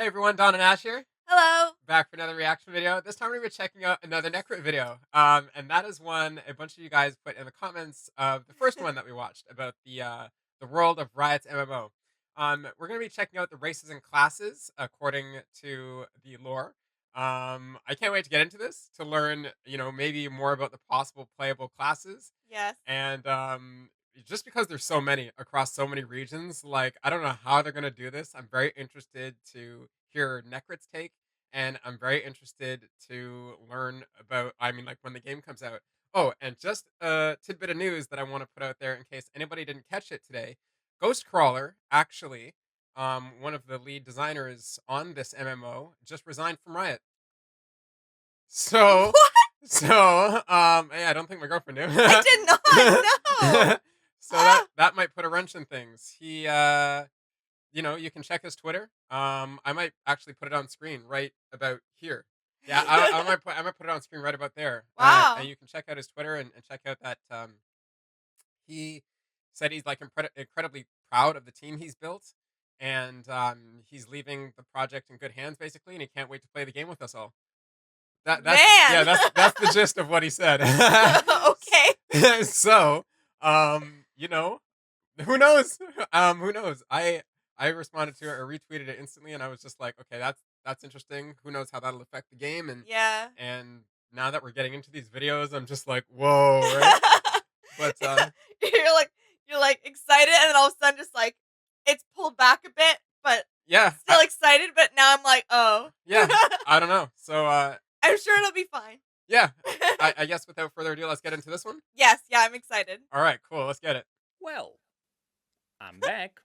Hey everyone, Don and Ash here, Hello. back for another reaction video. This time we're going to be checking out another Necrit video. And that is one a bunch of you guys put in the comments of the first one that we watched about the world of Riots MMO. We're going to be checking out the races and classes according to the lore. I can't wait to get into this to learn, maybe more about the possible playable classes. Yes. And just because there's so many across so many regions, like I don't know how they're gonna do this. I'm very interested to hear Necrit's take, and I'm very interested to learn about. I mean, like when the game comes out. Oh, and just a tidbit of news that I want to put out there in case anybody didn't catch it today. Ghostcrawler, actually, one of the lead designers on this MMO, just resigned from Riot. So, What? hey, I don't think my girlfriend knew. I did not know. So that Ah. that might put a wrench in things. You can check his Twitter. I might actually put it on screen right about here. Yeah, I might put it on screen right about there. And Wow. you can check out his Twitter and check out that he said he's like incredibly proud of the team he's built, and he's leaving the project in good hands basically, and he can't wait to play the game with us all. That's Man. yeah, that's the gist of what he said. Okay. So, who knows? Who knows? I responded to it or retweeted it instantly, and I was just like, okay, that's interesting. Who knows how that'll affect the game? And Yeah. and now that we're getting into these videos, I'm just like, whoa, right? But you're like you're like excited and then all of a sudden just like it's pulled back a bit, but yeah, still excited, but now I'm like, oh. yeah, I don't know. So I'm sure it'll be fine. yeah, I guess without further ado, let's get into this one. Yes, yeah, I'm excited. All right, cool. Let's get it. Well, I'm back.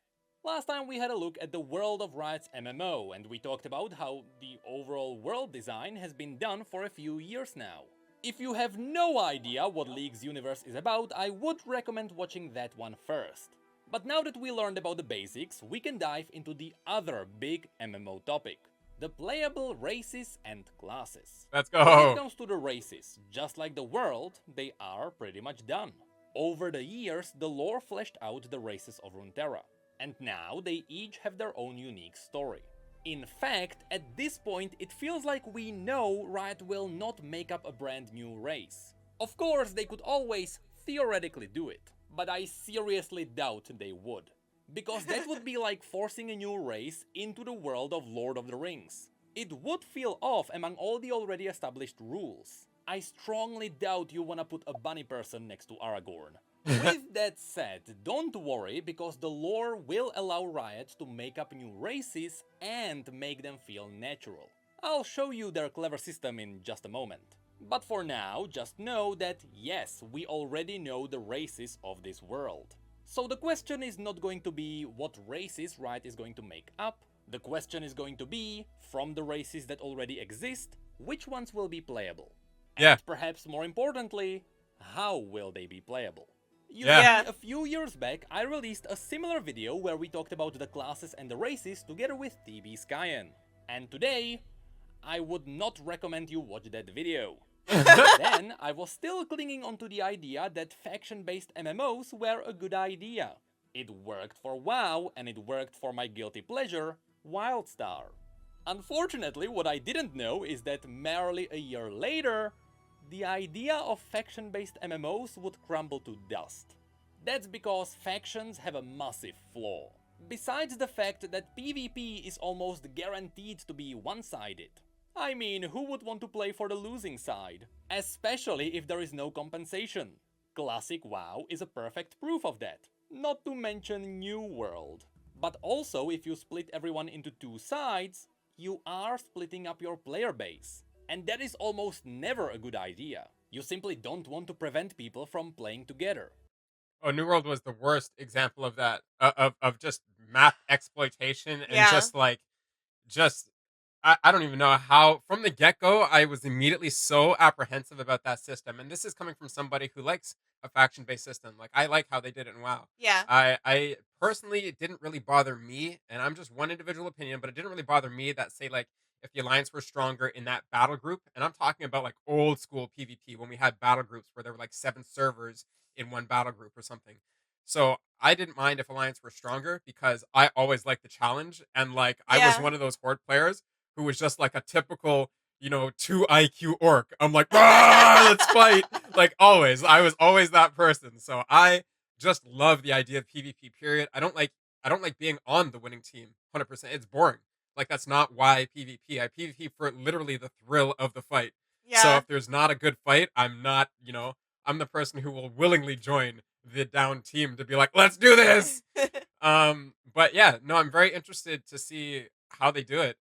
Last time we had a look at the World of Riots MMO, and we talked about how the overall world design has been done for a few years now. If you have no idea what League's universe is about, I would recommend watching that one first. But now that we learned about the basics, we can dive into the other big MMO topic: the playable races and classes. Let's When go. it comes to the races, just like the world, they are pretty much done. Over the years, the lore fleshed out the races of Runeterra, and now they each have their own unique story. In fact, at this point it feels like we know Riot will not make up a brand new race. Of course, they could always theoretically do it, but I seriously doubt they would. Because that would be like forcing a new race into the world of Lord of the Rings. It would feel off among all the already established rules. I strongly doubt you wanna put a bunny person next to Aragorn. With that said, don't worry, because the lore will allow Riot to make up new races and make them feel natural. I'll show you their clever system in just a moment. But for now, just know that yes, we already know the races of this world. So the question is not going to be what races Riot is going to make up. The question is going to be, from the races that already exist, which ones will be playable? Yeah. And perhaps more importantly, how will they be playable? You Yeah. see, a few years back, I released a similar video where we talked about the classes and the races together with TB Skyen. And today, I would not recommend you watch that video. Then, I was still clinging onto the idea that faction-based MMOs were a good idea. It worked for WoW, and it worked for my guilty pleasure, Wildstar. Unfortunately, what I didn't know is that merely a year later, the idea of faction-based MMOs would crumble to dust. That's because factions have a massive flaw. Besides the fact that PvP is almost guaranteed to be one-sided. I mean, who would want to play for the losing side? Especially if there is no compensation. Classic WoW is a perfect proof of that. Not to mention New World. But also, if you split everyone into two sides, you are splitting up your player base. And that is almost never a good idea. You simply don't want to prevent people from playing together. Oh, New World was the worst example of that, of just map exploitation and Yeah. just I don't even know how from the get go I was immediately so apprehensive about that system, and this is coming from somebody who likes a faction based system. Like I like how they did it in WoW. Yeah. I personally it didn't really bother me, and I'm just one individual opinion, but it didn't really bother me that say like if the alliance were stronger in that battle group, and I'm talking about like old school PvP when we had battle groups where there were like 7 servers in one battle group or something. So I didn't mind if Alliance were stronger because I always liked the challenge. And like I was Yeah. one of those horde players who was just like a typical, 2 IQ orc. I'm like, "Rah, let's fight." Like always. I was always that person. So I just love the idea of PvP period. I don't like being on the winning team 100%. It's boring. Like that's not why PvP. I PvP for literally the thrill of the fight. So Yeah. if there's not a good fight, I'm not, I'm the person who will willingly join the down team to be like, let's do this. But yeah, no, I'm very interested to see how they do it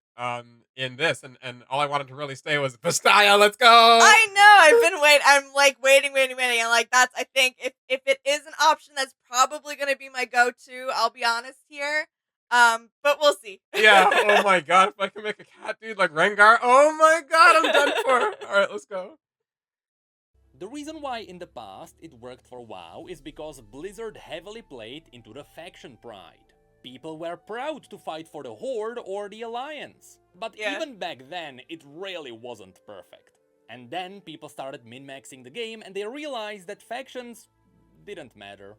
in this, and all I wanted to really say was vastaya, let's go. I know. I'm like waiting, waiting, waiting. And like that's I think if it is an option, that's probably gonna be my go-to. I'll be honest here. But we'll see. Yeah, oh my god, if I can make a cat dude like Rengar, oh my god, I'm done for. All right, let's go. The reason why in the past it worked for WoW is because Blizzard heavily played into the faction pride. People were proud to fight for the Horde or the Alliance. But Yeah. even back then, it really wasn't perfect. And then people started min-maxing the game and they realized that factions didn't matter.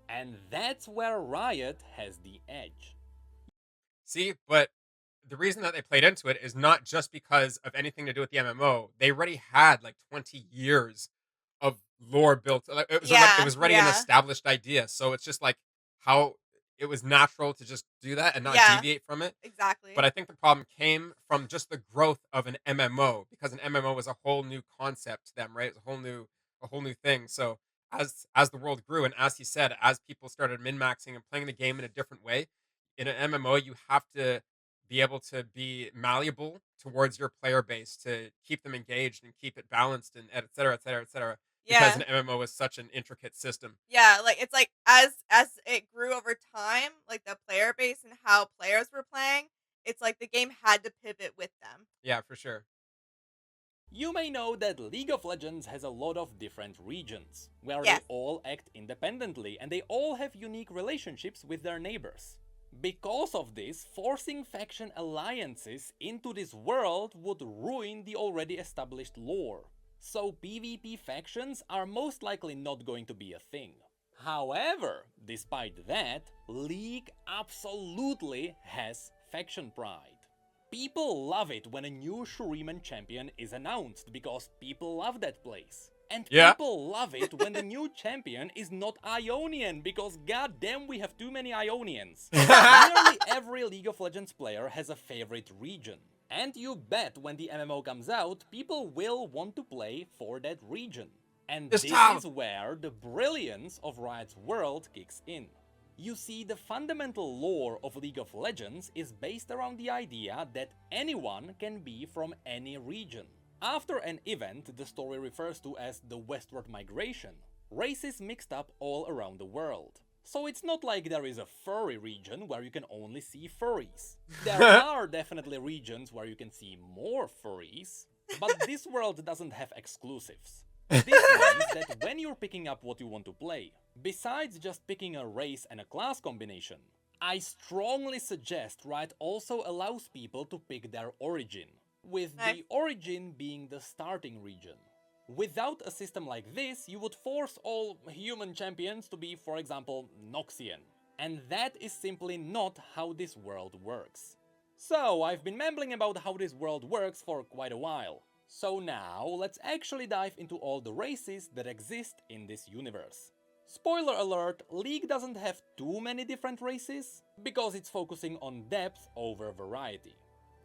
And that's where Riot has the edge. See, but the reason that they played into it is not just because of anything to do with the MMO. They already had like 20 years of lore built. Like, it Yeah. was already an Yeah. established idea. So it's just like how it was natural to just do that and not Yeah. deviate from it. But Exactly. I think the problem came from just the growth of an MMO because an MMO was a whole new concept to them, right? It's a whole new thing. So as the world grew and as he said, as people started min-maxing and playing the game in a different way, in an MMO you have to be able to be malleable towards your player base to keep them engaged and keep it balanced and et cetera, et cetera, et cetera. Because Yeah. an MMO is such an intricate system. Yeah, like it's like as it grew over time, like the player base and how players were playing, it's like the game had to pivot with them. Yeah, for sure. You may know that League of Legends has a lot of different regions, where they Yes. all act independently and they all have unique relationships with their neighbors. Because of this, forcing faction alliances into this world would ruin the already established lore. So PvP factions are most likely not going to be a thing. However, despite that, League absolutely has faction pride. People love it when a new Shuriman champion is announced because people love that place. And Yeah. people love it when the new champion is not Ionian because goddamn we have too many Ionians. Nearly every League of Legends player has a favorite region. And you bet when the MMO comes out, people will want to play for that region. And This this town. is where the brilliance of Riot's world kicks in. You see, the fundamental lore of League of Legends is based around the idea that anyone can be from any region. After an event the story refers to as the Westward Migration, races mixed up all around the world. So it's not like there is a furry region where you can only see furries. There are definitely regions where you can see more furries, but this world doesn't have exclusives. This means that when you're picking up what you want to play, besides just picking a race and a class combination, I strongly suggest Riot also allows people to pick their origin, with Nice. the origin being the starting region. Without a system like this, you would force all human champions to be, for example, Noxian. And that is simply not how this world works. So, I've been mumbling about how this world works for quite a while. So now, let's actually dive into all the races that exist in this universe. Spoiler alert, League doesn't have too many different races, because it's focusing on depth over variety.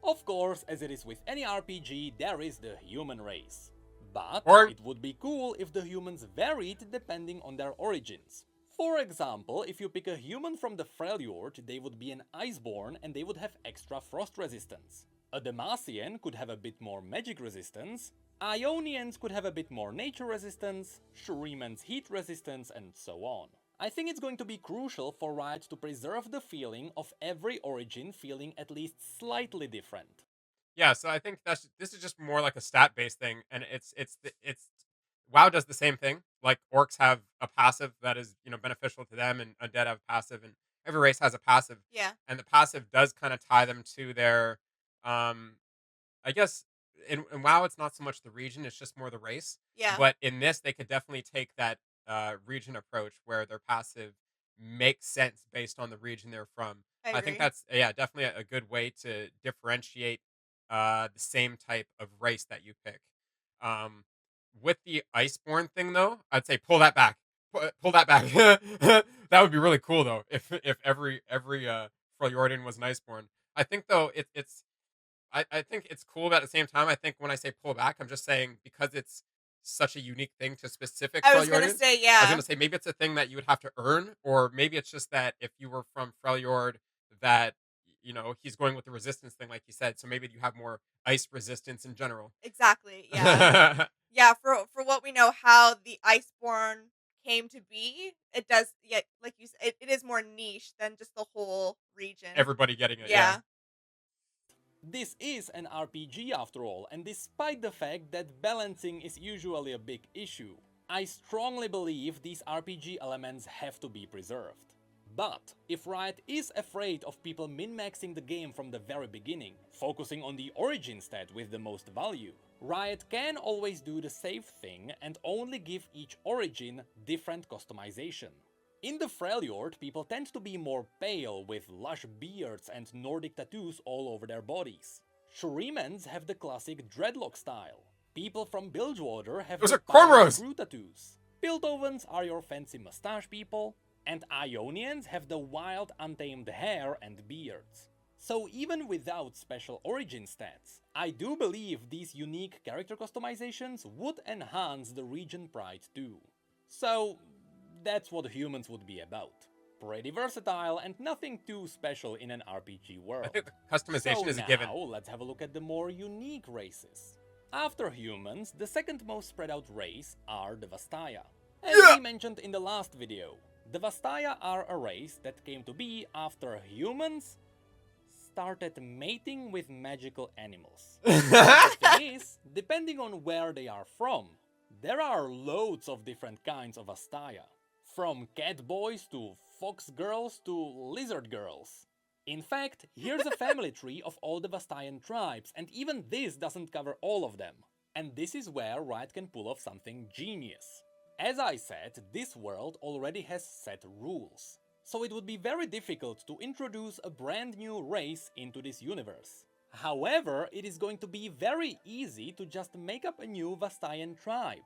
Of course, as it is with any RPG, there is the human race. But Or it would be cool if the humans varied depending on their origins. For example, if you pick a human from the Freljord, they would be an Iceborn and they would have extra frost resistance. A Demacian could have a bit more magic resistance, Ionians could have a bit more nature resistance, Shuriman's heat resistance, and so on. I think it's going to be crucial for Riot to preserve the feeling of every origin feeling at least slightly different. yeah, so I think this is just more like a stat based thing, and it's WoW does the same thing. Like orcs have a passive that is beneficial to them, and undead have a passive, and every race has a passive, Yeah. and the passive does kind of tie them to their, um, I guess in WoW it's not so much the region, it's just more the race. Yeah. But in this, they could definitely take that region approach where their passive make sense based on the region they're from. I I think agree. that's, yeah, definitely a good way to differentiate the same type of race that you pick. Um, with the Iceborne thing though, I'd say pull that back. Pull that back. That would be really cool though if every Freljordan was an Iceborne. I think though I think it's cool, but at the same time, I think when I say pull back, I'm just saying because it's such a unique thing to specific I was gonna Freljordans. say, I was yeah. gonna say maybe it's a thing that you would have to earn, or maybe it's just that if you were from Freljord, that he's going with the resistance thing, like you said. So maybe you have more ice resistance in general. Exactly, yeah. Yeah, for what we know how the Iceborne came to be, it does, yeah, like you said, it is more niche than just the whole region. Everybody getting it, yeah. Yeah. This is an RPG after all, and despite the fact that balancing is usually a big issue, I strongly believe these RPG elements have to be preserved. But if Riot is afraid of people min-maxing the game from the very beginning, focusing on the origin stat with the most value, Riot can always do the safe thing and only give each origin different customization. In the Freljord, people tend to be more pale with lush beards and Nordic tattoos all over their bodies. Shurimans have the classic dreadlock style. People from Bilgewater have Those the are pile cornrows. screw tattoos. Piltovans are your fancy mustache people, and Ionians have the wild untamed hair and beards. So even without special origin stats, I do believe these unique character customizations would enhance the region pride too. So that's what humans would be about. Pretty versatile and nothing too special in an RPG I world. think the customization So is a given. now let's have a look at the more unique races. After humans, the second most spread out race are the Vastaya. As Yeah. we mentioned in the last video, the Vastaya are a race that came to be after humans started mating with magical animals. But the thing is, depending on where they are from, there are loads of different kinds of Vastaya. From cat boys to fox girls to lizard girls. In fact, here's a family tree of all the Vastayan tribes, and even this doesn't cover all of them. And this is where Riot can pull off something genius. As I said, this world already has set rules, so it would be very difficult to introduce a brand new race into this universe. However, it is going to be very easy to just make up a new Vastayan tribe.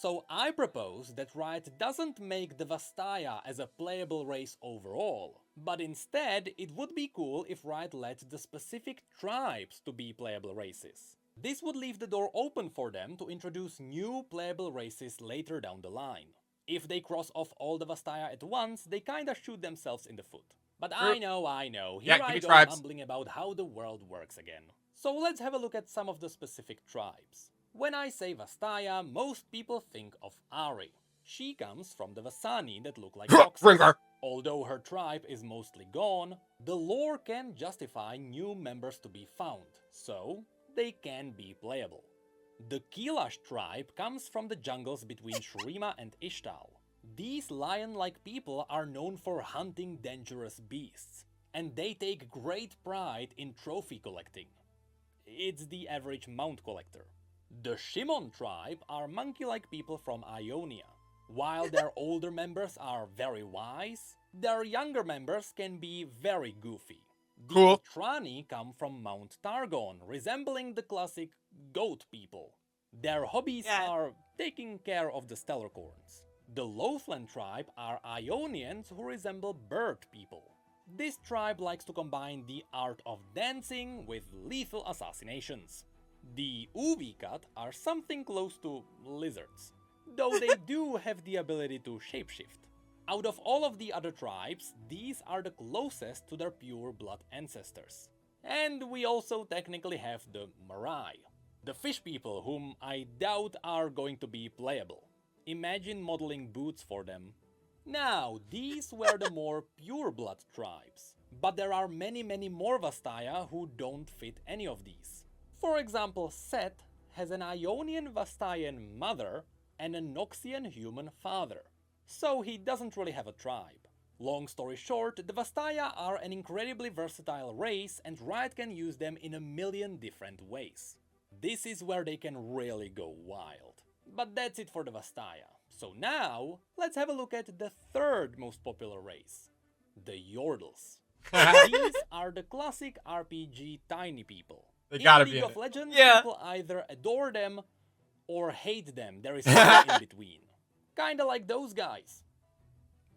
So I propose that Riot doesn't make the Vastaya as a playable race overall, but instead it would be cool if Riot let the specific tribes to be playable races. This would leave the door open for them to introduce new playable races later down the line. If they cross off all the Vastaya at once, they kinda shoot themselves in the foot. But True. I know, Yeah, here give I me go tribes. mumbling about how the world works again. So let's have a look at some of the specific tribes. When I say Vastaya, most people think of Ari. She comes from the Vasani that look like foxes. Ringar. Although her tribe is mostly gone, the lore can justify new members to be found, so they can be playable. The Kilash tribe comes from the jungles between Shurima and Ishtal. These lion-like people are known for hunting dangerous beasts, and they take great pride in trophy collecting. It's the average mount collector. The Shimon tribe are monkey-like people from Ionia. While their older members are very wise, their younger members can be very goofy. The Cool. Itrani come from Mount Targon, resembling the classic goat people. Their hobbies Yeah. are taking care of the Stellarcorns. The Lothland tribe are Ionians who resemble bird people. This tribe likes to combine the art of dancing with lethal assassinations. The Uvikat are something close to lizards, though they do have the ability to shapeshift. Out of all of the other tribes, these are the closest to their pure blood ancestors. And we also technically have the Marai, the fish people whom I doubt are going to be playable. Imagine modeling boots for them. Now, these were the more pure blood tribes, but there are many more Vastaya who don't fit any of these. For example, Set has an Ionian Vastayan mother and a Noxian human father, so he doesn't really have a tribe. Long story short, the Vastaya are an incredibly versatile race and Riot can use them in a million different ways. This is where they can really go wild. But that's it for the Vastaya. So now, let's have a look at the third most popular race, the Yordles. These are the classic RPG tiny people. They In gotta be League in of it. Legends, Yeah. people either adore them or hate them. There is no in between. Kinda like those guys.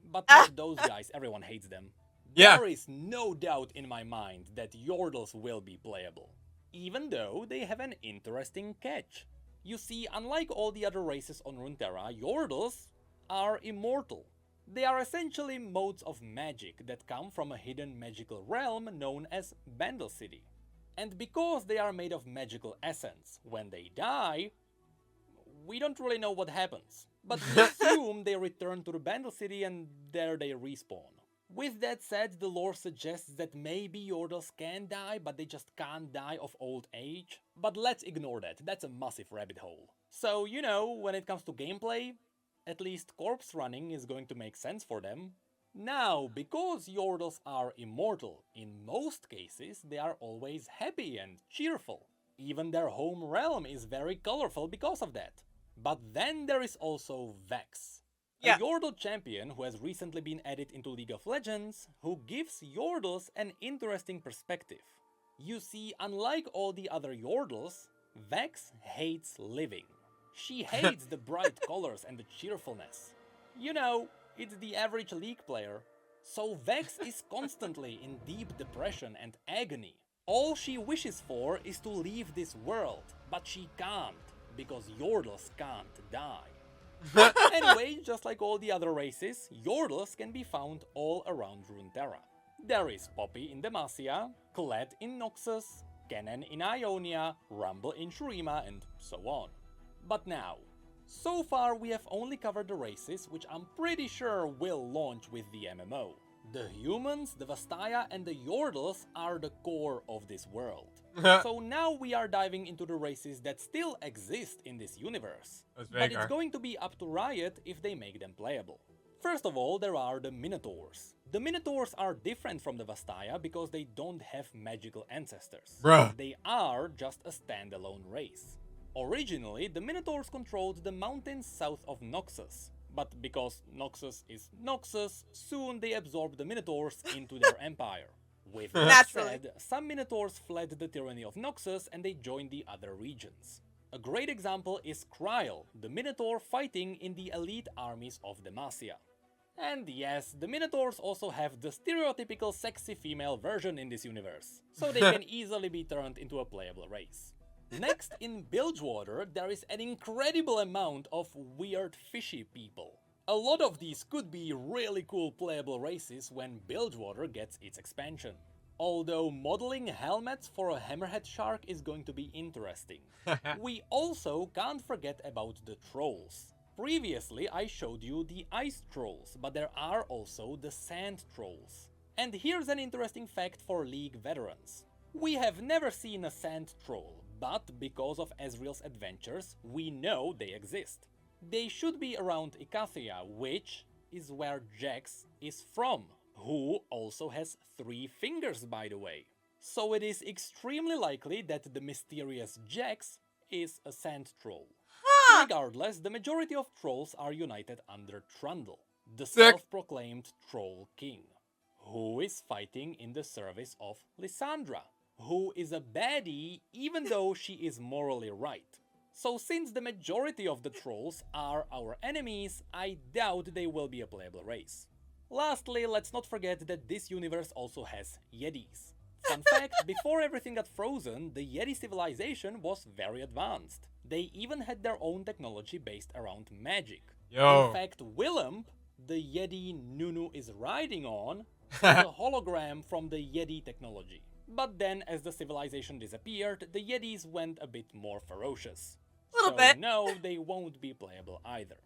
But not those guys, everyone hates them. Yeah. There is no doubt in my mind that Yordles will be playable, even though they have an interesting catch. You see, unlike all the other races on Runeterra, Yordles are immortal. They are essentially modes of magic that come from a hidden magical realm known as Bandle City. And because they are made of magical essence, when they die, we don't really know what happens. But we assume they return to the Bandle City and there they respawn. With that said, the lore suggests that maybe Yordles can die, but they just can't die of old age. But let's ignore that, that's a massive rabbit hole. So, you know, when it comes to gameplay, at least corpse running is going to make sense for them. Now, because Yordles are immortal, in most cases they are always happy and cheerful. Even their home realm is very colorful because of that. But then there is also Vex, Yeah. a Yordle champion who has recently been added into League of Legends, who gives Yordles an interesting perspective. You see, unlike all the other Yordles, Vex hates living. She hates the bright colors and the cheerfulness. You know, it's the average League player. So Vex is constantly in deep depression and agony. All she wishes for is to leave this world, but she can't, because Yordles can't die. Anyway, just like all the other races, Yordles can be found all around Runeterra. There is Poppy in Demacia, Kled in Noxus, Kennen in Ionia, Rumble in Shurima, and so on. But now, so far we have only covered the races which I'm pretty sure will launch with the MMO. The humans, the Vastaya, and the Yordles are the core of this world. So now we are diving into the races that still exist in this universe. But it's going to be up to Riot if they make them playable. First of all, there are the Minotaurs. The Minotaurs are different from the Vastaya because they don't have magical ancestors. Bruh. They are just a standalone race. Originally, the Minotaurs controlled the mountains south of Noxus, but because Noxus is Noxus, soon they absorbed the Minotaurs into their empire. With that Naturally. said, some Minotaurs fled the tyranny of Noxus and they joined the other regions. A great example is Kryl, the Minotaur fighting in the elite armies of Demacia. And yes, the Minotaurs also have the stereotypical sexy female version in this universe, so they can easily be turned into a playable race. Next, in Bilgewater, there is an incredible amount of weird fishy people. A lot of these could be really cool playable races when Bilgewater gets its expansion. Although modeling helmets for a hammerhead shark is going to be interesting. We also can't forget about the trolls. Previously I showed you the ice trolls, but there are also the sand trolls. And here's an interesting fact for League veterans. We have never seen a sand troll, but because of Ezreal's adventures, we know they exist. They should be around Icathia, which is where Jax is from, who also has 3 fingers by the way. So it is extremely likely that the mysterious Jax is a sand troll. Huh. Regardless, the majority of trolls are united under Trundle, the Sick. self-proclaimed Troll King, who is fighting in the service of Lysandra, who is a baddie even though she is morally right. So since the majority of the trolls are our enemies, I doubt they will be a playable race. Lastly, let's not forget that this universe also has Yetis. Fun fact, before everything got frozen, the Yeti civilization was very advanced. They even had their own technology based around magic. Yo. In fact, Willump, the Yeti Nunu is riding on, is a hologram from the Yeti technology. But then, as the civilization disappeared, the Yetis went a bit more ferocious. Little So bit. no, they won't be playable either.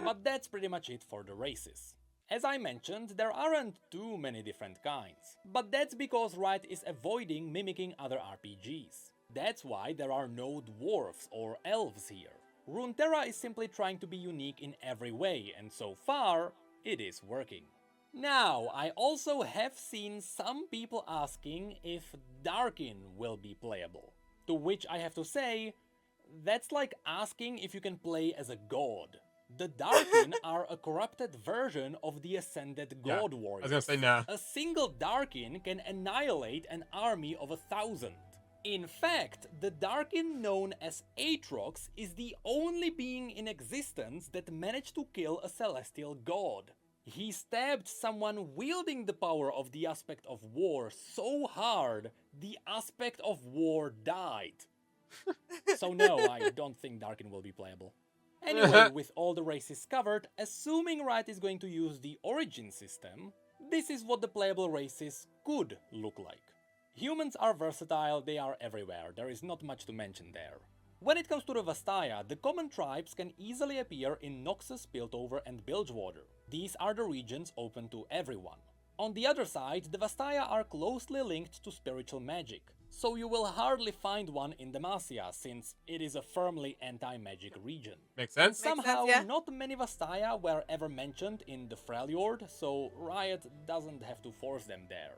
But that's pretty much it for the races. As I mentioned, there aren't too many different kinds. But that's because Riot is avoiding mimicking other RPGs. That's why there are no dwarves or elves here. Runeterra is simply trying to be unique in every way, and so far, it is working. Now, I also have seen some people asking if Darkin will be playable. To which I have to say, That's like asking if you can play as a god. The Darkin are a corrupted version of the Ascended Yeah, God I was gonna Warriors. say nah. A single Darkin can annihilate an army of 1,000. In fact, the Darkin known as Aatrox is the only being in existence that managed to kill a celestial god. He stabbed someone wielding the power of the aspect of war so hard, the aspect of war died. So no, I don't think Darkin will be playable. Anyway, with all the races covered, assuming Riot is going to use the origin system, this is what the playable races could look like. Humans are versatile, they are everywhere, there is not much to mention there. When it comes to the Vastaya, the common tribes can easily appear in Noxus, Piltover and Bilgewater. These are the regions open to everyone. On the other side, the Vastaya are closely linked to spiritual magic, so you will hardly find one in Demacia, since it is a firmly anti-magic region. Makes sense. Makes sense, Somehow, yeah. not many Vastaya were ever mentioned in the Freljord, so Riot doesn't have to force them there.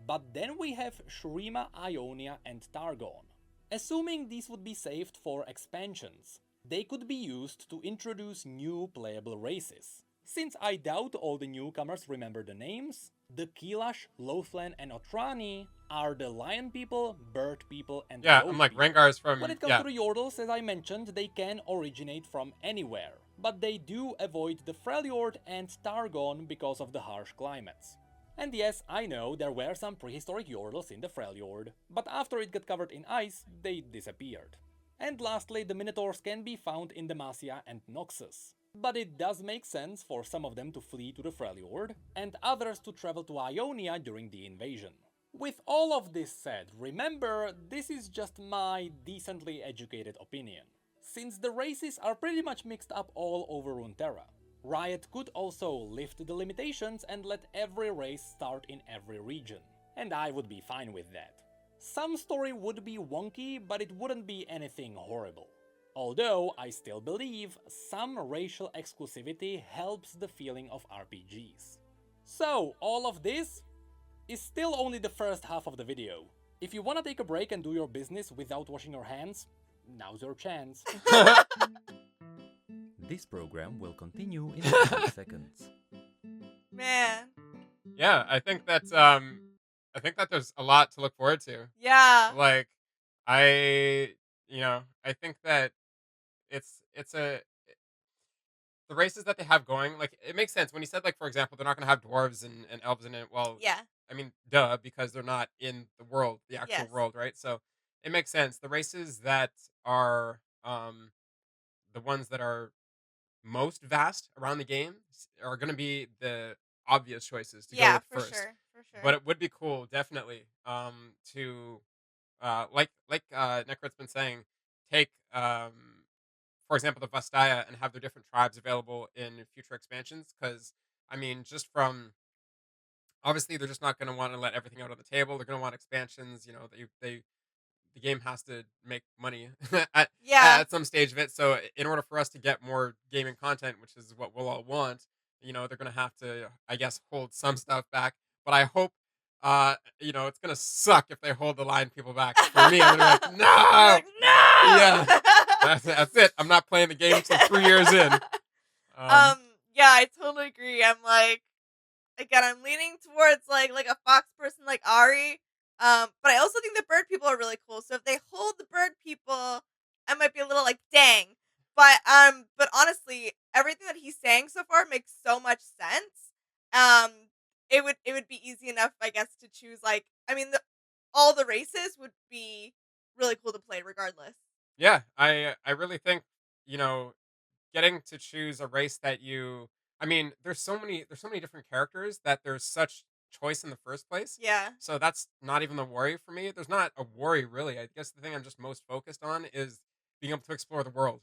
But then we have Shurima, Ionia and Targon. Assuming these would be saved for expansions, they could be used to introduce new playable races. Since I doubt all the newcomers remember the names, the Kilash, Lothlan and Otrani are the lion people, bird people and Yeah, goat I'm like people. Rengar's When from it comes to the Yordles, as I mentioned, they can originate from anywhere, but they do avoid the Freljord and Targon because of the harsh climates. And yes, I know there were some prehistoric Yordles in the Freljord, but after it got covered in ice, they disappeared. And lastly, the Minotaurs can be found in Demacia and Noxus. But it does make sense for some of them to flee to the Freljord, and others to travel to Ionia during the invasion. With all of this said, remember, this is just my decently educated opinion. Since the races are pretty much mixed up all over Runeterra, Riot could also lift the limitations and let every race start in every region, and I would be fine with that. Some story would be wonky, but it wouldn't be anything horrible. Although I still believe some racial exclusivity helps the feeling of RPGs. So, all of this is still only the first half of the video. If you wanna take a break and do your business without washing your hands, now's your chance. This program will continue in a few seconds. Man. Yeah, I think that's I think that there's a lot to look forward to. Yeah. Like I think that it's a the races that they have going, like it makes sense when he said, like, for example, they're not gonna have dwarves and elves in it. Well, Yeah. I mean, duh, because they're not in the world, the actual Yes. world, right? So it makes sense. The races that are the ones that are most vast around the game are going to be the obvious choices to go Yeah, with for first. sure. For sure. But it would be cool, definitely, to like Necrit's been saying, take for example the Vastaya and have their different tribes available in future expansions. Because I mean, just from obviously they're just not going to want to let everything out on the table. They're going to want expansions. You know, they the game has to make money at Yeah. at some stage of it. So in order for us to get more gaming content, which is what we'll all want, they're gonna have to, I guess, hold some stuff back. But I hope, it's gonna suck if they hold the line people back. For me, I'm gonna be like, You're no, like, no. yeah, that's it. I'm not playing the game until 3 years in. Um. Yeah, I totally agree. I'm like, again, I'm leaning towards like a fox person like Ari. But I also think the bird people are really cool. So if they hold the bird people, I might be a little like, dang. But honestly, everything that he's saying so far makes so much sense. Um, it would be easy enough, I guess, to choose. Like, I mean, all the races would be really cool to play, regardless. Yeah, I really think, you know getting to choose a race that you I mean, there's so many different characters that there's such choice in the first place. Yeah. So that's not even the worry for me. There's not a worry really. I guess the thing I'm just most focused on is being able to explore the world.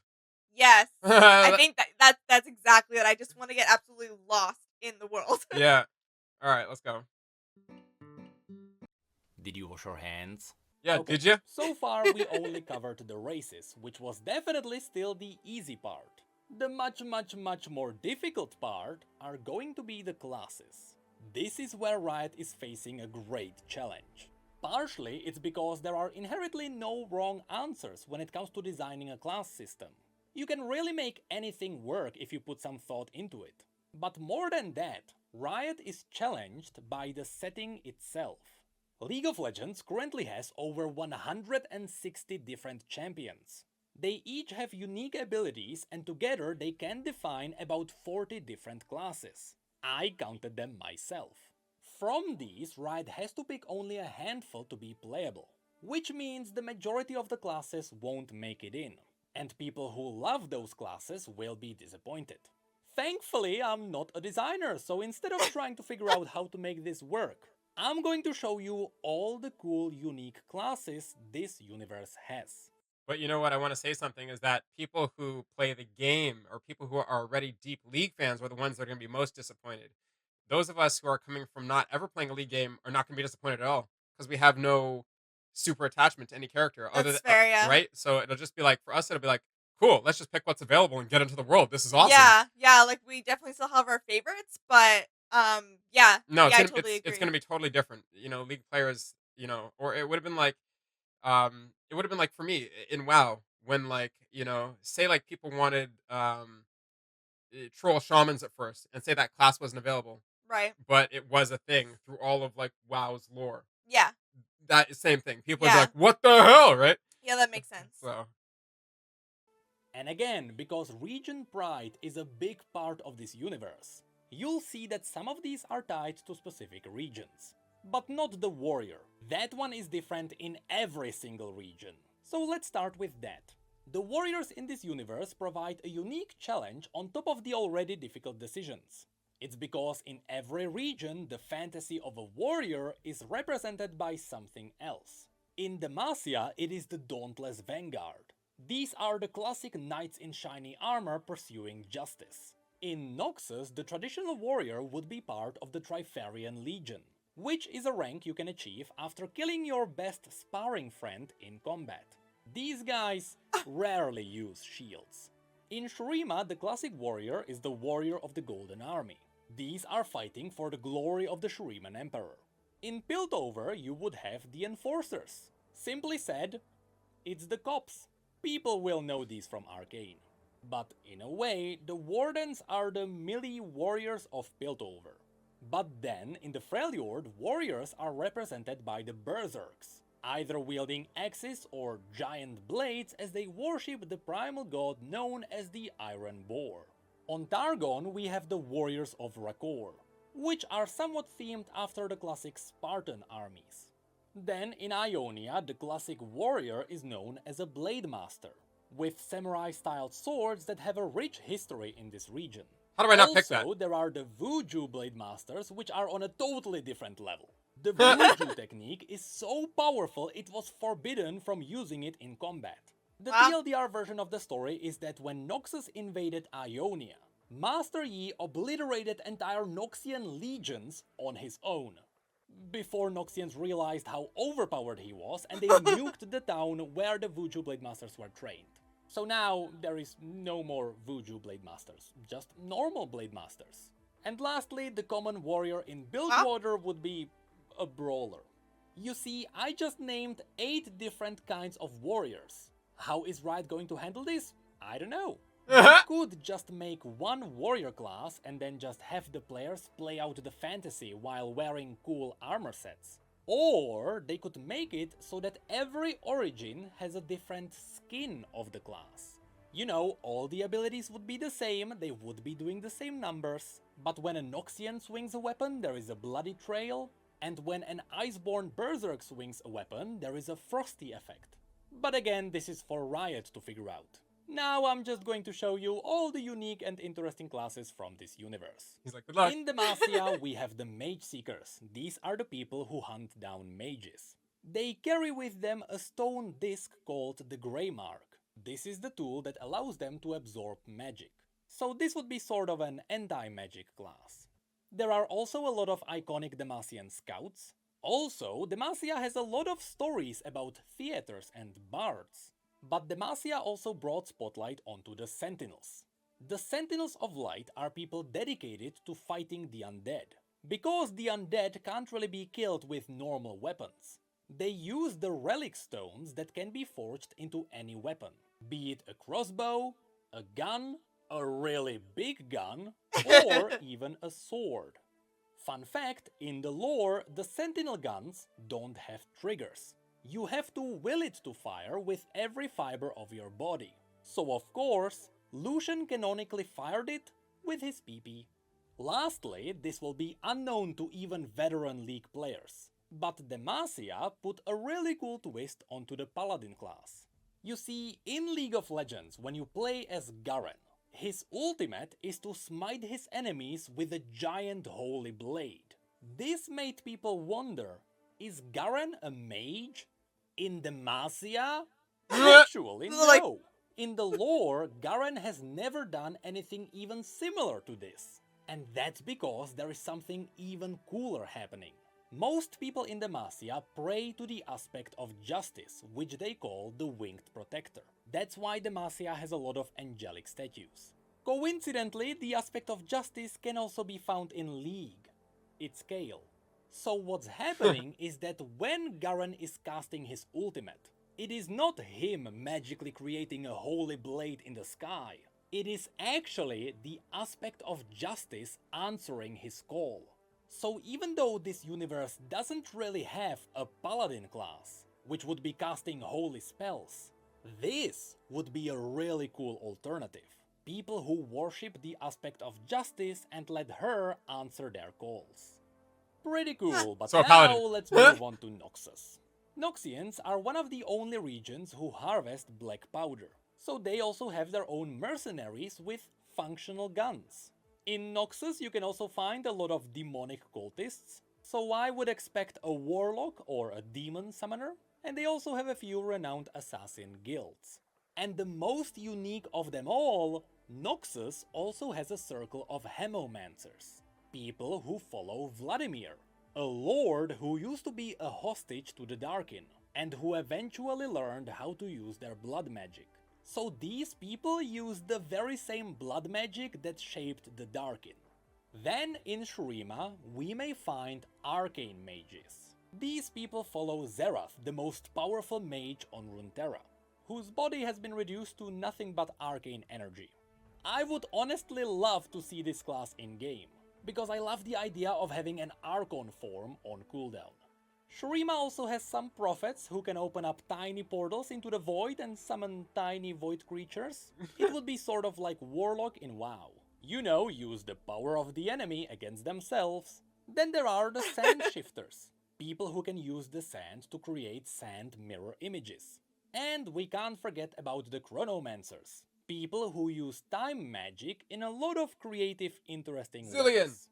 Yes. I think that's exactly it. I just want to get absolutely lost in the world. Yeah. All right, let's go. Did you wash your hands? Yeah, Okay, did you? so far we only covered the races, which was definitely still the easy part. The much more difficult part are going to be the classes. This is where Riot is facing a great challenge. Partially, it's because there are inherently no wrong answers when it comes to designing a class system. You can really make anything work if you put some thought into it. But more than that, Riot is challenged by the setting itself. League of Legends currently has over 160 different champions. They each have unique abilities, and together they can define about 40 different classes. I counted them myself. From these, Riot has to pick only a handful to be playable, which means the majority of the classes won't make it in, and people who love those classes will be disappointed. Thankfully, I'm not a designer, so instead of trying to figure out how to make this work, I'm going to show you all the cool, unique classes this universe has. But you know what? I want to say something is that people who play the game or people who are already deep League fans are the ones that are going to be most disappointed. Those of us who are coming from not ever playing a League game are not going to be disappointed at all because we have no super attachment to any character other That's than, fair, yeah. right? So it'll just be like, for us, it'll be like, cool, let's just pick what's available and get into the world. This is awesome. Yeah, like we definitely still have our favorites, but yeah, No, I totally it's agree. gonna be totally different. League players, or it would have been like it would have been like for me in WoW when like, say like people wanted troll shamans at first and say that class wasn't available, Right. but it was a thing through all of like WoW's lore. Yeah. That is same thing. People would be Yeah. like, "What the hell?" Right? Yeah, that makes sense. So And again, because region pride is a big part of this universe, you'll see that some of these are tied to specific regions. But not the warrior. That one is different in every single region. So let's start with that. The warriors in this universe provide a unique challenge on top of the already difficult decisions. It's because in every region, the fantasy of a warrior is represented by something else. In Demacia, it is the Dauntless Vanguard. These are the classic knights in shiny armor pursuing justice. In Noxus, the traditional warrior would be part of the Trifarian Legion, which is a rank you can achieve after killing your best sparring friend in combat. These guys rarely use shields. In Shurima, the classic warrior is the warrior of the Golden Army. These are fighting for the glory of the Shuriman Emperor. In Piltover, you would have the Enforcers. Simply said, it's the cops. People will know these from Arcane. But in a way, the Wardens are the melee warriors of Piltover. But then, in the Freljord, warriors are represented by the Berserks, either wielding axes or giant blades as they worship the primal god known as the Iron Boar. On Targon, we have the Warriors of Rakor, which are somewhat themed after the classic Spartan armies. Then, in Ionia, the classic warrior is known as a Blade Master, with samurai-styled swords that have a rich history in this region. how do I not pick that? Also, there are the Vuju Blade Masters, which are on a totally different level. The Vuju technique is so powerful it was forbidden from using it in combat. The TLDR version of the story is that when Noxus invaded Ionia, Master Yi obliterated entire Noxian legions on his own, before Noxians realized how overpowered he was and they nuked the town where the Vuju Blade Masters were trained. So now there is no more Vuju Blade Masters, just normal Blade Masters. And lastly, the common warrior in Bilgewater would be a brawler. You see, I just named 8 different kinds of warriors. How is Riot going to handle this? I don't know. They could just make one warrior class and then just have the players play out the fantasy while wearing cool armor sets. Or they could make it so that every origin has a different skin of the class. You know, all the abilities would be the same, they would be doing the same numbers, but when a Noxian swings a weapon, there is a bloody trail, and when an Iceborne Berserk swings a weapon, there is a frosty effect. But again, this is for Riot to figure out. Now I'm just going to show you all the unique and interesting classes from this universe. He's like, good luck. In Demacia, we have the Mage Seekers. These are the people who hunt down mages. They carry with them a stone disc called the Grey Mark. This is the tool that allows them to absorb magic. So this would be sort of an anti-magic class. There are also a lot of iconic Demacian scouts. Also, Demacia has a lot of stories about theaters and bards. But Demacia also brought spotlight onto the Sentinels. The Sentinels of Light are people dedicated to fighting the undead, because the undead can't really be killed with normal weapons. They use the relic stones that can be forged into any weapon, be it a crossbow, a gun, a really big gun, or even a sword. Fun fact, in the lore, the sentinel guns don't have triggers. You have to will it to fire with every fiber of your body. So of course, Lucian canonically fired it with his PP. Lastly, this will be unknown to even veteran League players, but Demacia put a really cool twist onto the Paladin class. You see, in League of Legends, when you play as Garen, his ultimate is to smite his enemies with a giant holy blade. This made people wonder, is Garen a mage? In Demacia? Actually, Like- no. In the lore, Garen has never done anything even similar to this. And that's because there is something even cooler happening. Most people in Demacia pray to the aspect of justice, which they call the Winged Protector. That's why Demacia has a lot of angelic statues. Coincidentally, the aspect of justice can also be found in League. It's Kale. So what's happening is that when Garen is casting his ultimate, it is not him magically creating a holy blade in the sky. It is actually the aspect of justice answering his call. So even though this universe doesn't really have a paladin class, which would be casting holy spells, this would be a really cool alternative. People who worship the aspect of justice and let her answer their calls. Pretty cool, but So a now paladin. let's move on to Noxus. Noxians are one of the only regions who harvest black powder, so they also have their own mercenaries with functional guns. In Noxus you can also find a lot of demonic cultists, so I would expect a warlock or a demon summoner, and they also have a few renowned assassin guilds. And the most unique of them all, Noxus also has a circle of hemomancers, people who follow Vladimir, a lord who used to be a hostage to the Darkin, and who eventually learned how to use their blood magic. So these people use the very same blood magic that shaped the Darkin. Then in Shurima, we may find Arcane mages. These people follow Zerath, the most powerful mage on Runeterra, whose body has been reduced to nothing but arcane energy. I would honestly love to see this class in-game, because I love the idea of having an Archon form on cooldown. Shurima also has some prophets who can open up tiny portals into the void and summon tiny void creatures. It would be sort of like Warlock in WoW. You know, use the power of the enemy against themselves. Then there are the Sand Shifters, people who can use the sand to create sand mirror images. And we can't forget about the Chronomancers, people who use time magic in a lot of creative, interesting Zillion. ways.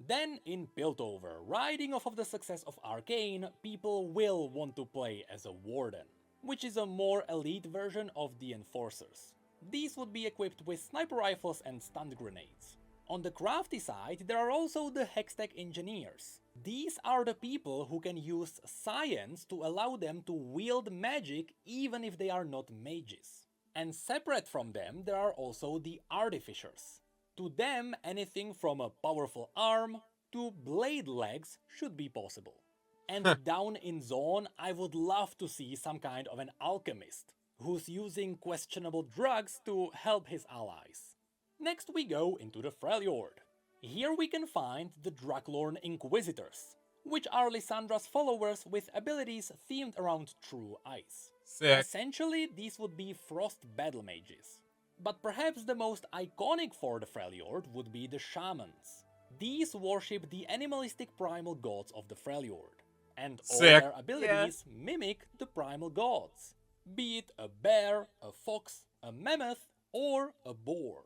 Then in Piltover, riding off of the success of Arcane, people will want to play as a Warden, which is a more elite version of the Enforcers. These would be equipped with sniper rifles and stun grenades. On the crafty side, there are also the Hextech Engineers. These are the people who can use science to allow them to wield magic even if they are not mages. And separate from them, there are also the Artificers. To them, anything from a powerful arm to blade legs should be possible. And down in Zone, I would love to see some kind of an alchemist who's using questionable drugs to help his allies. Next we go into the Freljord. Here we can find the Draklorn Inquisitors, which are Lyssandra's followers with abilities themed around true ice. Sick. Essentially, these would be frost battle mages. But perhaps the most iconic for the Freljord would be the Shamans. These worship the animalistic primal gods of the Freljord, and all Sick. their abilities mimic the primal gods, be it a bear, a fox, a mammoth, or a boar.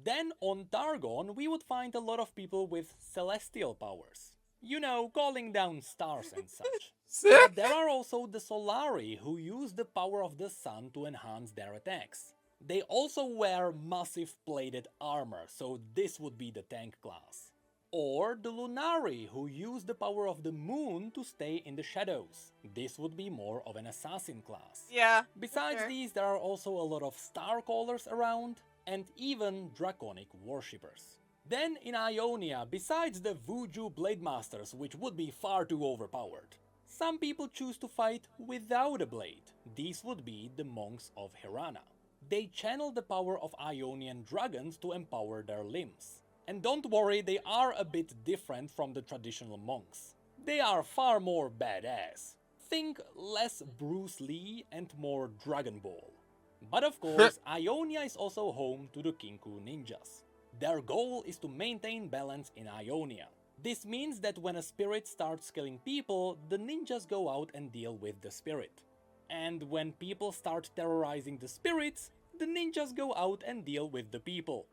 Then on Targon we would find a lot of people with celestial powers. You know, calling down stars and such. Sick. But there are also the Solari who use the power of the sun to enhance their attacks. They also wear massive plated armor, so this would be the tank class. Or the Lunari, who use the power of the moon to stay in the shadows. This would be more of an assassin class. Yeah. Besides sure. these, there are also a lot of star callers around, and even draconic worshippers. Then in Ionia, besides the Vuju Blade Masters, which would be far too overpowered, Some people choose to fight without a blade. These would be the monks of Hirana. They channel the power of Ionian dragons to empower their limbs. And don't worry, they are a bit different from the traditional monks. They are far more badass. Think less Bruce Lee and more Dragon Ball. But of course, Ionia is also home to the Kinku ninjas. Their goal is to maintain balance in Ionia. This means that when a spirit starts killing people, the ninjas go out and deal with the spirit. And when people start terrorizing the spirits, the ninjas go out and deal with the people.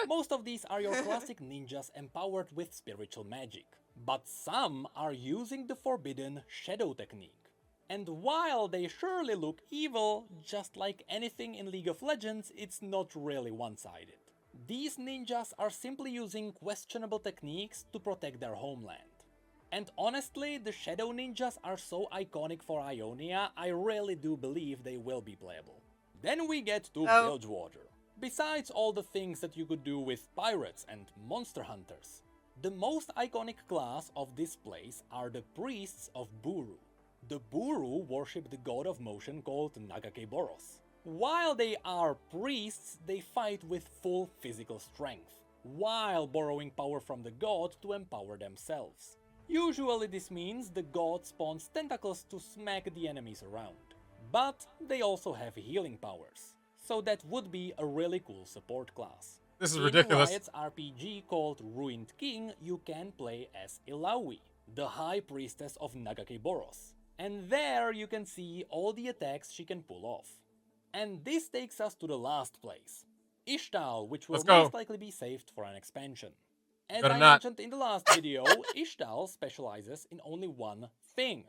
Most of these are your classic ninjas empowered with spiritual magic, but some are using the forbidden shadow technique. And while they surely look evil, just like anything in League of Legends, it's not really one-sided. These ninjas are simply using questionable techniques to protect their homeland. And honestly, the Shadow Ninjas are so iconic for Ionia, I really do believe they will be playable. Then we get to Oh. Bilgewater. Besides all the things that you could do with pirates and monster hunters, the most iconic class of this place are the priests of Buru. The Buru worship the god of motion called Nagakeboros. While they are priests, they fight with full physical strength, while borrowing power from the god to empower themselves. Usually this means the god spawns tentacles to smack the enemies around. But they also have healing powers, so that would be a really cool support class. This is In ridiculous. Riot's RPG called Ruined King, you can play as Ilawi, the high priestess of Nagakeboros. And there you can see all the attacks she can pull off. And this takes us to the last place, Ishtal, which will Let's go. most likely be saved for an expansion. As Better I not. mentioned in the last video, Ishtal specializes in only one thing: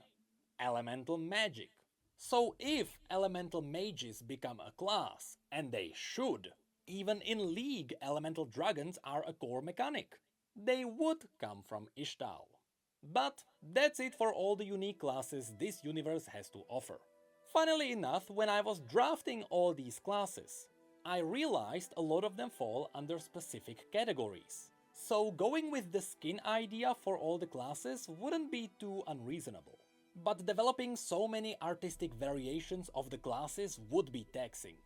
elemental magic. So if elemental mages become a class, and they should, even in League elemental dragons are a core mechanic, they would come from Ishtal. But that's it for all the unique classes this universe has to offer. Funnily enough, when I was drafting all these classes, I realized a lot of them fall under specific categories. So going with the skin idea for all the classes wouldn't be too unreasonable. But developing so many artistic variations of the classes would be taxing.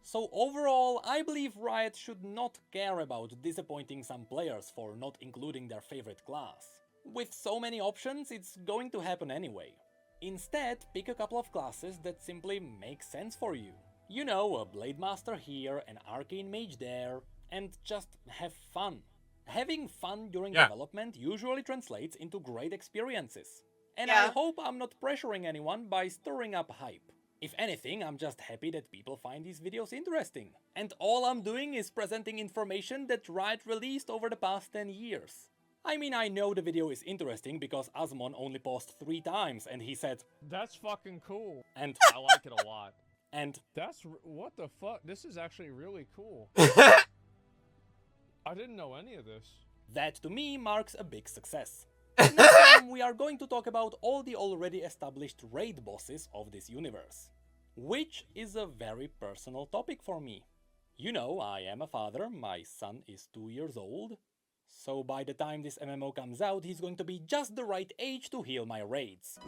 So overall, I believe Riot should not care about disappointing some players for not including their favorite class. With so many options, it's going to happen anyway. Instead, pick a couple of classes that simply make sense for you. You know, a Blade Master here, an Arcane Mage there, and just have fun. Having fun during development usually translates into great experiences. And I hope I'm not pressuring anyone by stirring up hype. If anything, I'm just happy that people find these videos interesting. And all I'm doing is presenting information that Riot released over the past 10 years. I mean, I know the video is interesting because Asmon only paused 3 times and he said, "That's fucking cool." and I like it a lot. And what the fuck? This is actually really cool. I didn't know any of this. That to me marks a big success. Next time we are going to talk about all the already established raid bosses of this universe, which is a very personal topic for me. You know, I am a father, my son is 2 years old, so by the time this MMO comes out, he's going to be just the right age to heal my raids.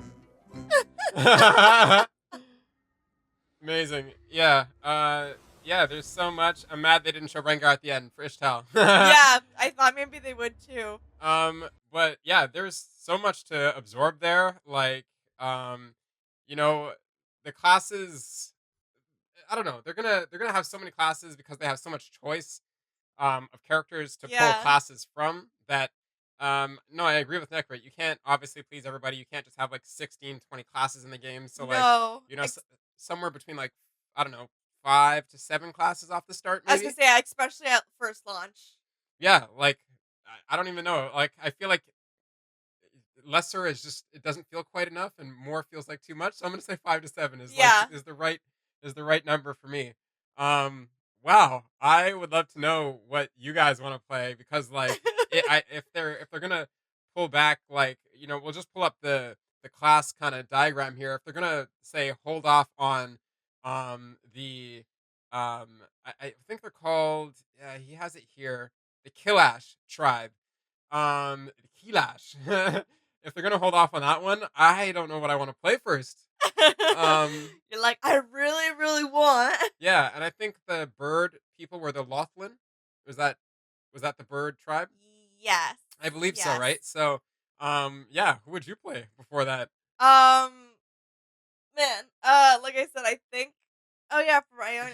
Amazing. Yeah. Yeah, there's so much. I'm mad they didn't show Rengar at the end for Ishtal. Yeah, I thought maybe they would too. But yeah, there's so much to absorb there. Like, you know, the classes, I don't know. They're gonna have so many classes because they have so much choice of characters to pull classes from that. No, I agree with Necrit. You can't obviously please everybody. You can't just have like 16, 20 classes in the game. So like, No. you know, somewhere between like, I don't know, 5 to 7 classes off the start, I was maybe. gonna say, especially at first launch. Yeah, like I don't even know. Like I feel like lesser is just it doesn't feel quite enough, and more feels like too much. So I'm gonna say 5 to 7 is Yeah. like is the right number for me. Wow, I would love to know what you guys want to play because like if they're gonna pull back, like, you know, we'll just pull up the class kind of diagram here. If they're gonna say hold off on the I think they're called, he has it here, the Killash tribe, the Kilash. if they're gonna hold off on that one, I don't know what I want to play first. You're like, I really, really want. Yeah, and I think the bird people were the Lothlin. Was that was that the bird tribe? Yes. I believe so, Yes. right? So, yeah, who would you play before that? Um, man, like I said, I think. Oh yeah, for my own.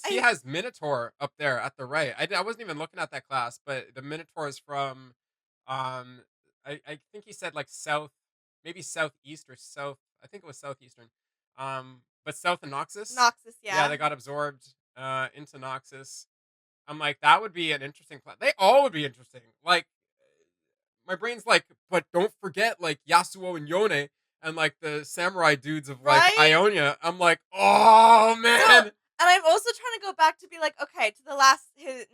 He has Minotaur up there at the right. I wasn't even looking at that class, but the Minotaur is from, um, I think he said like south, maybe southeast or south. I think it was southeastern. But south of Noxus. Noxus, Yeah, yeah. they got absorbed into Noxus. I'm like, that would be an interesting class. They all would be interesting. Like, my brain's like, but don't forget like Yasuo and Yone and like the samurai dudes of like Right? Ionia. I'm like, oh So, man. and I'm also trying to go back to be like, okay, to the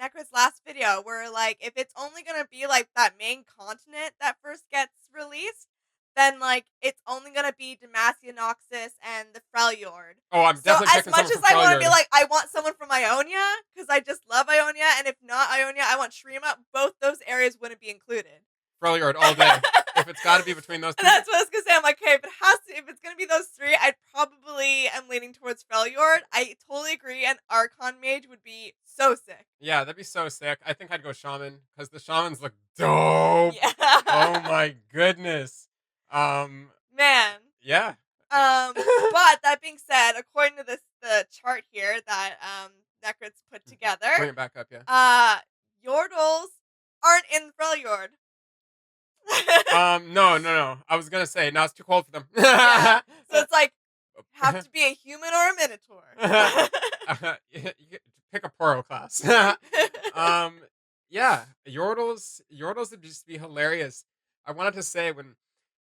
Necrit's last video, where like, if it's only gonna be like that main continent that first gets released, then like it's only gonna be Demacia, Noxus, and the Freljord. Oh, I'm So definitely as picking much someone as from I want to be Freljord. like, I want someone from Ionia because I just love Ionia, and if not Ionia, I want Shrima. Both those areas wouldn't be included. Freljord all day. If it's got to be between those two. And that's what I was gonna say. I'm like, okay, if it's gonna be those three, I probably am leaning towards Freljord. I totally agree, and Archon Mage would be so sick. Yeah, that'd be so sick. I think I'd go Shaman because the Shamans look dope. Yeah. Oh my goodness. Man. Yeah. But that being said, according to the chart here that Necrit's put Bring together, it back up, yeah. Yordles aren't in Freljord. No. I was gonna say, no, it's too cold for them. Yeah. So it's like, have to be a human or a minotaur. You pick a Poro class. Yeah, Yordles would just be hilarious. I wanted to say when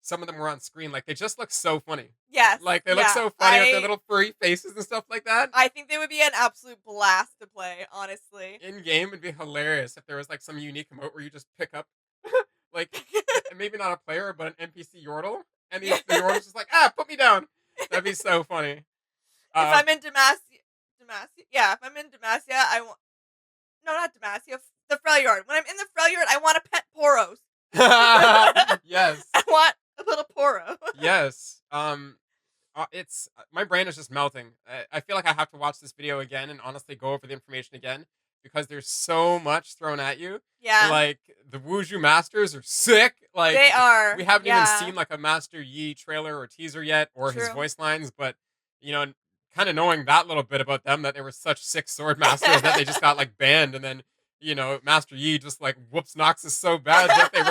some of them were on screen, like they just look so funny. Yes. Like they look so funny with their little furry faces and stuff like that. I think they would be an absolute blast to play, honestly. In game, it'd be hilarious if there was like some unique emote where you just pick up, like maybe not a player but an NPC Yordle, and the Yordle's just like, put me down. That'd be so funny. If I'm in Demacia, yeah, if I'm in Demacia, I want. No, not Demacia. The Freljord. When I'm in the Freljord, I want to pet Poros. Yes. I want a little Poro. Yes. It's my brain is just melting. I feel like I have to watch this video again and honestly go over the information again because there's so much thrown at you. Yeah. Like the Wuju Masters are sick. Like they are. We haven't even seen like a Master Yi trailer or teaser yet or his voice lines, but you know, kind of knowing that little bit about them that they were such sick sword masters that they just got like banned and then you know, Master Yi just like whoops Noxus so bad that they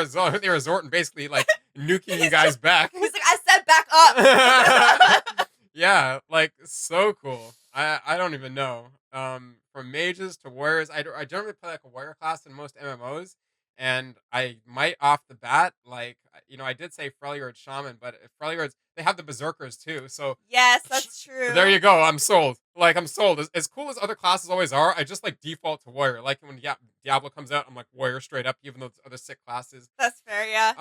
resort and basically like nuking you guys back. He's like, I said back up. Yeah, like so cool. I don't even know. From mages to warriors, I generally play like a warrior class in most MMOs, and I might off the bat like you know I did say Freljord Shaman, but Freljords they have the berserkers too, so yes, that's true. there you go. I'm sold. Like I'm sold. As cool as other classes always are, I just like default to warrior. Like when Diablo comes out, I'm like warrior straight up, even though it's other sick classes. That's fair, yeah.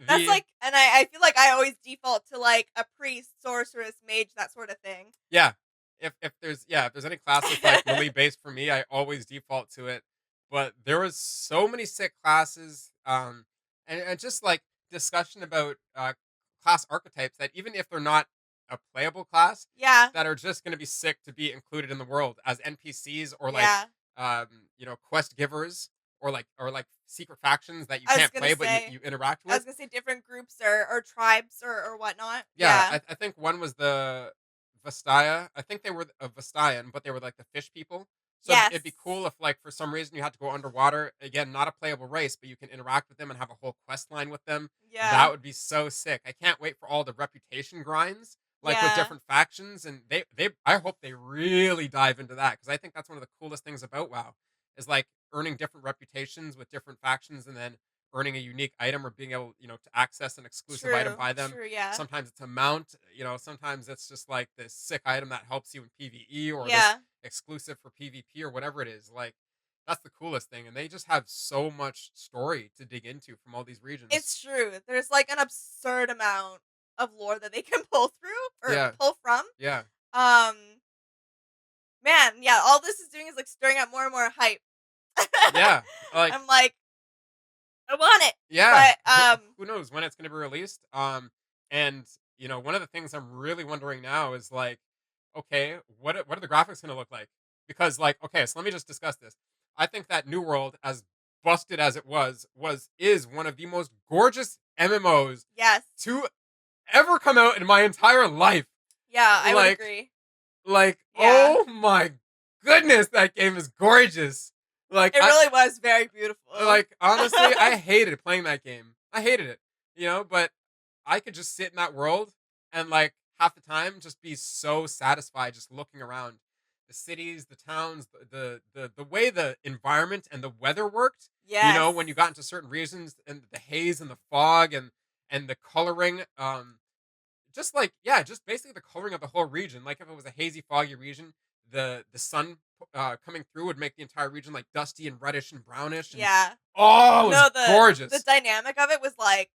That's like, and I feel like I always default to like a priest, sorceress, mage, that sort of thing. Yeah. If there's any classes like melee based for me, I always default to it. But there was so many sick classes, and just like discussion about class archetypes that even if they're not a playable class, yeah, that are just going to be sick to be included in the world as NPCs or like you know quest givers or like secret factions that you can't play but you interact with. I was gonna say different groups or tribes or whatnot. Yeah. I think one was the vastaya. I think they were a vastayan, but they were like the fish people. So it'd be cool if like for some reason you had to go underwater. Again, not a playable race, but you can interact with them and have a whole quest line with them. Yeah. That would be so sick. I can't wait for all the reputation grinds like with different factions, and they I hope they really dive into that because I think that's one of the coolest things about WoW is like earning different reputations with different factions and then earning a unique item or being able, you know, to access an exclusive item by them. True, yeah. Sometimes it's a mount, you know, sometimes it's just like this sick item that helps you in PvE or this exclusive for PvP or whatever it is. Like that's the coolest thing. And they just have so much story to dig into from all these regions. It's true. There's like an absurd amount of lore that they can pull through or pull from. Yeah. Man, yeah, all this is doing is like stirring up more and more hype. Yeah. Like I'm like, I want it. Yeah, But who knows when it's gonna be released? And one of the things I'm really wondering now is like, okay, what are the graphics gonna look like? Because like, okay, so let me just discuss this. I think that New World, as busted as it is one of the most gorgeous MMOs yes. to ever come out in my entire life. Yeah, I would Like, agree. Yeah. oh my goodness, that game is gorgeous. Like, It really was very beautiful. honestly, I hated playing that game. I hated it, but I could just sit in that world and like half the time just be so satisfied just looking around the cities, the towns, the way the environment and the weather worked. Yes. When you got into certain regions and the haze and the fog and the coloring, just like yeah, just basically the coloring of the whole region. Like if it was a hazy, foggy region, the sun coming through would make the entire region like dusty and reddish and brownish, and Yeah. oh, it was No, the gorgeous. dynamic of it was like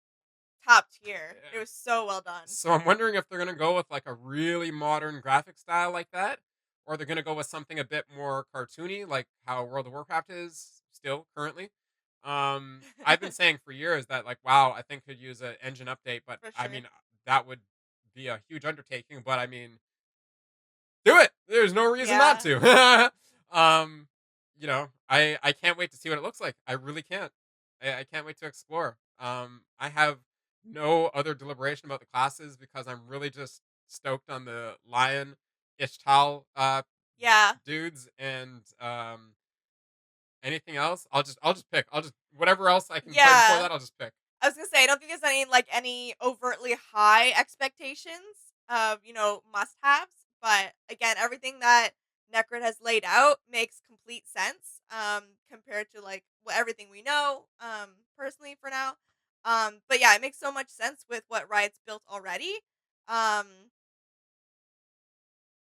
top tier. It Yeah. was so well done. So I'm wondering if they're gonna go with like a really modern graphic style like that, or they're gonna go with something a bit more cartoony, like how World of Warcraft is still currently. I've been saying for years that like, wow, I think could use an engine update, but For I sure. mean that would be a huge undertaking. But I mean, do it. There's no reason not Yeah. to. I can't wait to see what it looks like. I really can't. I can't wait to explore. I have no other deliberation about the classes because I'm really just stoked on the lion Ishtal Yeah. dudes and anything else. I'll just pick. I'll just whatever else I can play before Yeah. that. I'll just pick. I was gonna say I don't think there's any overtly high expectations of must haves, but again everything that Necrit has laid out makes complete sense compared to like everything we know personally for now. But yeah, it makes so much sense with what Riot's built already. Um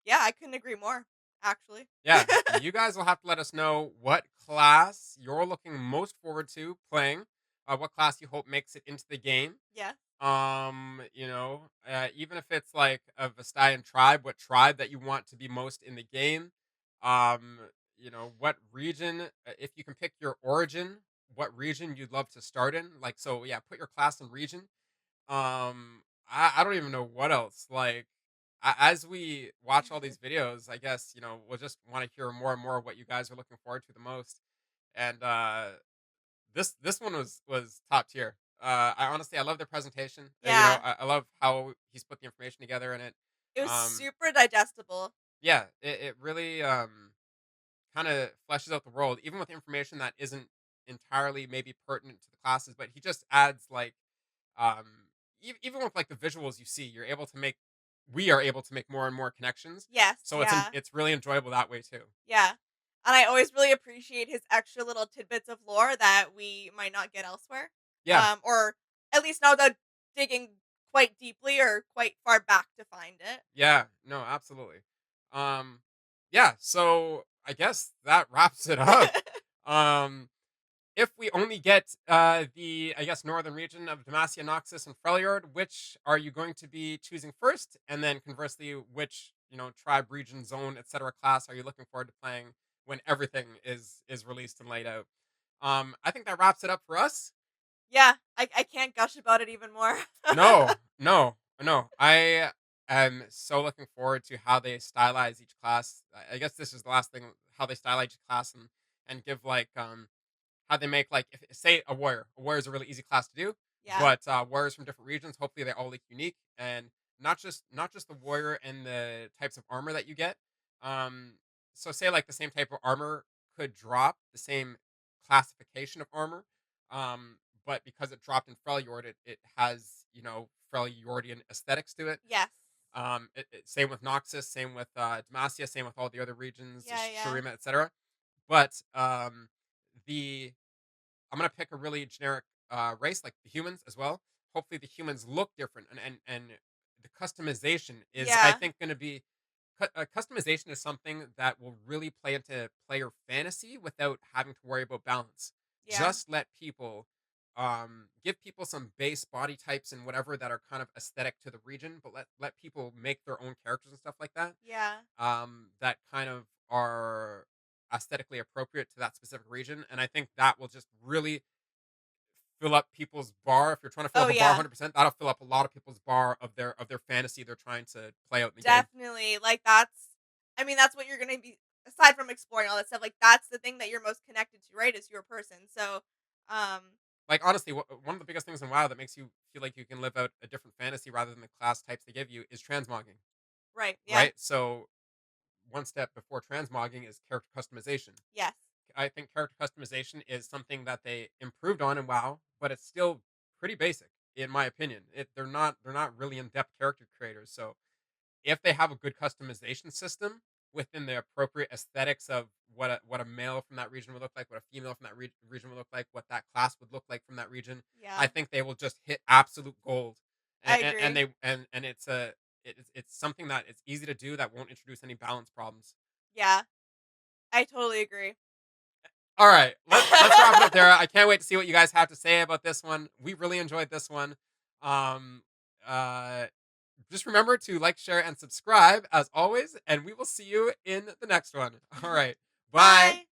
yeah, I couldn't agree more actually. Yeah, you guys will have to let us know what class you're looking most forward to playing. What class you hope makes it into the game. Yeah. Even if it's like a Vastayan tribe, what tribe that you want to be most in the game. Um, what region, if you can pick your origin, what region you'd love to start in. Like, so yeah, put your class and region. I don't even know what else. Like, as we watch all these videos, I guess we'll just want to hear more and more of what you guys are looking forward to the most. And this one was top tier. I love their presentation. Yeah. I love how he's put the information together in it. It was Um, super digestible. yeah, it really kind of fleshes out the world, even with information that isn't entirely maybe pertinent to the classes, but he just adds like um even with like the visuals you see, we are able to make more and more connections. Yes, So yeah. it's really enjoyable that way too. Yeah. And I always really appreciate his extra little tidbits of lore that we might not get elsewhere. Yeah, Or at least not without digging quite deeply or quite far back to find it. yeah, no, absolutely. Um, yeah, so I guess that wraps it up. Um, if we only get the, I guess, northern region of Demacia, Noxus, and Freljord, which are you going to be choosing first? And then conversely, which tribe, region, zone, etc. class are you looking forward to playing when everything is released and laid out? I think that wraps it up for us. Yeah, I can't gush about it even more. No, no, no. I am so looking forward to how they stylize each class. I guess this is the last thing, how they stylize each class and give like how they make like if say a warrior. A warrior is a really easy class to do, Yeah. but warriors from different regions, hopefully they all look unique and not just the warrior and the types of armor that you get. Um, so say like the same type of armor could drop the same classification of armor, um, but because it dropped in Freljord, it has Freljordian aesthetics to it. Yes. Same with Noxus, same with Demacia, same with all the other regions, Yeah, yeah. Shurima, etc. But the I'm gonna pick a really generic race like the humans as well. Hopefully, the humans look different, and the customization is I Yeah. think gonna be customization is something that will really play into player fantasy without having to worry about balance. Yeah. Just let people give people some base body types and whatever that are kind of aesthetic to the region, but let people make their own characters and stuff like that. Yeah. That kind of are aesthetically appropriate to that specific region, and I think that will just really fill up people's bar. If you're trying to fill Oh up a bar yeah, 100%, that'll fill up a lot of people's bar of their fantasy they're trying to play out in the game. definitely. Like I mean, that's what you're gonna be. Aside from exploring all that stuff, like that's the thing that you're most connected to, right? Is your person. So, um, Like honestly, one of the biggest things in WoW that makes you feel like you can live out a different fantasy rather than the class types they give you is transmogging, right? Yeah. right? So one step before transmogging is character customization. Yes. I think character customization is something that they improved on in WoW, but it's still pretty basic in my opinion. They're not really in depth character creators. So if they have a good customization system within the appropriate aesthetics of what a male from that region would look like, what a female from that region would look like, what that class would look like from that region, I Yeah. think they will just hit absolute gold. I And agree. they and it's something that it's easy to do that won't introduce any balance problems. Yeah. I totally agree. All right, let's wrap it up there. I can't wait to see what you guys have to say about this one. We really enjoyed this one. Um, uh, just remember to like, share, and subscribe as always, and we will see you in the next one. All right, bye. Bye.